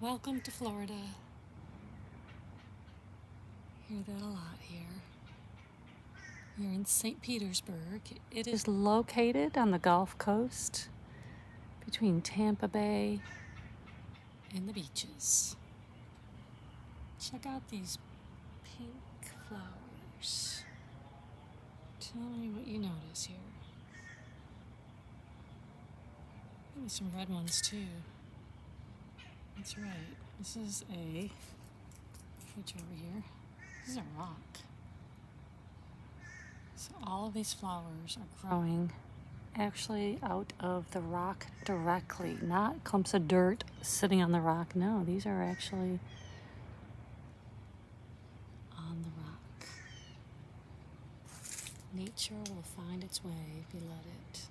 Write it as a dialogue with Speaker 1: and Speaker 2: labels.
Speaker 1: Welcome to Florida. Hear that a lot here. You're in St. Petersburg. It is located on the Gulf Coast between Tampa Bay and the beaches. Check out these pink flowers. Tell me what you notice here. Maybe some red ones too. That's right. This is a switch over here. This is a rock. So all of these flowers are growing actually out of the rock directly, not clumps of dirt sitting on the rock. No, these are actually on the rock. Nature will find its way if you let it.